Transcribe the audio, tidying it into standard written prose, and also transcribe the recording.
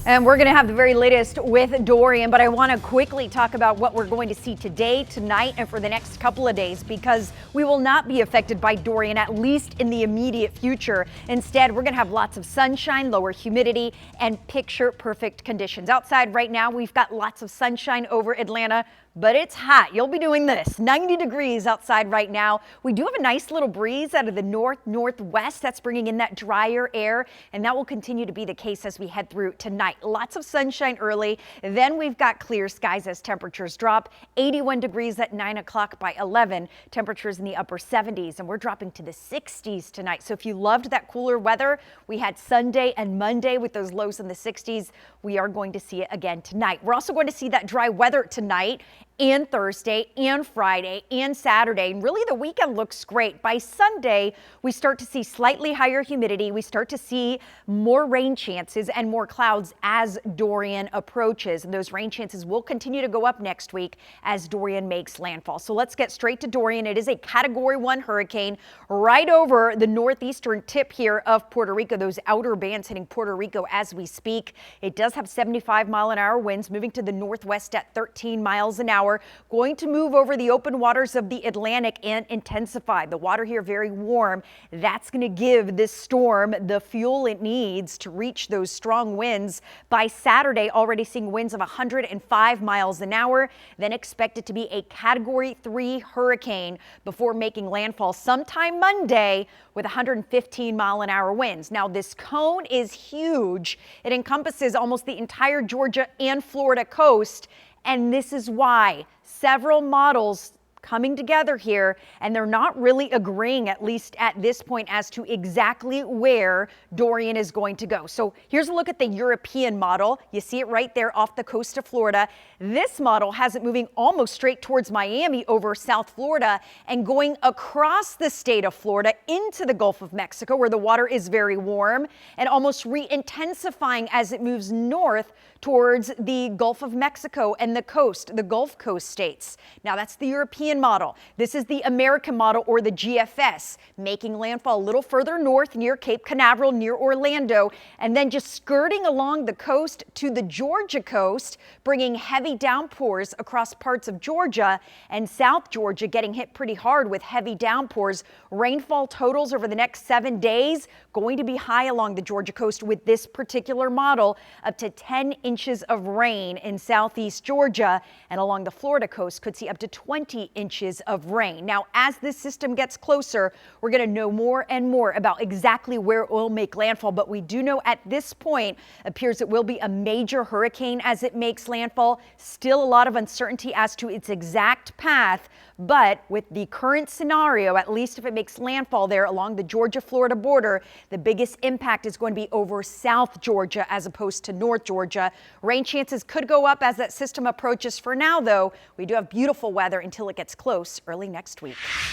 And we're going to have the very latest with Dorian, but I want to quickly talk about what we're going to see today, tonight, and for the next couple of days, because we will not be affected by Dorian, at least in the immediate future. Instead, we're going to have lots of sunshine, lower humidity, and picture-perfect conditions. Outside right now, we've got lots of sunshine over Atlanta, but it's hot. You'll be doing this. 90 degrees outside right now. We do have a nice little breeze out of the northwest that's bringing in that drier air, and that will continue to be the case as we head through tonight. Lots of sunshine early. Then we've got clear skies as temperatures drop. 81 degrees at 9 o'clock. By 11, temperatures in the upper 70s, and we're dropping to the 60s tonight. So if you loved that cooler weather, we had Sunday and Monday with those lows in the 60s. We are going to see it again tonight. We're also going to see that dry weather tonight and Thursday and Friday and Saturday. And really the weekend looks great. By Sunday, we start to see slightly higher humidity. We start to see more rain chances and more clouds as Dorian approaches. And those rain chances will continue to go up next week as Dorian makes landfall. So let's get straight to Dorian. It is a Category 1 hurricane right over the northeastern tip here of Puerto Rico. Those outer bands hitting Puerto Rico as we speak. It does have 75-mile-an-hour winds moving to the northwest at 13 miles an hour. Going to move over the open waters of the Atlantic and intensify. The water here very warm. That's going to give this storm the fuel it needs to reach those strong winds. By Saturday, already seeing winds of 105 miles an hour. Then expected to be a Category 3 hurricane before making landfall sometime Monday with 115-mile-an-hour winds. Now this cone is huge. It encompasses almost the entire Georgia and Florida coast. And this is why several models coming together here, and they're not really agreeing, at least at this point, as to exactly where Dorian is going to go. So here's a look at the European model. You see it right there off the coast of Florida. This model has it moving almost straight towards Miami over South Florida and going across the state of Florida into the Gulf of Mexico, where the water is very warm, and almost re-intensifying as it moves north towards the Gulf of Mexico and the coast, the Gulf Coast states. Now that's the European model. This is the American model, or the GFS, making landfall a little further north near Cape Canaveral, near Orlando, and then just skirting along the coast to the Georgia coast, bringing heavy downpours across parts of Georgia, and South Georgia getting hit pretty hard with heavy downpours. Rainfall totals over the next 7 days going to be high along the Georgia coast with this particular model, up to 10 inches of rain in southeast Georgia, and along the Florida coast could see up to 20 inches of rain. Now, as this system gets closer, we're going to know more and more about exactly where it will make landfall, but we do know at this point appears it will be a major hurricane as it makes landfall. Still a lot of uncertainty as to its exact path, but with the current scenario, at least if it makes landfall there along the Georgia-Florida border, the biggest impact is going to be over South Georgia as opposed to North Georgia. Rain chances could go up as that system approaches. For now, though, we do have beautiful weather until it gets close early next week.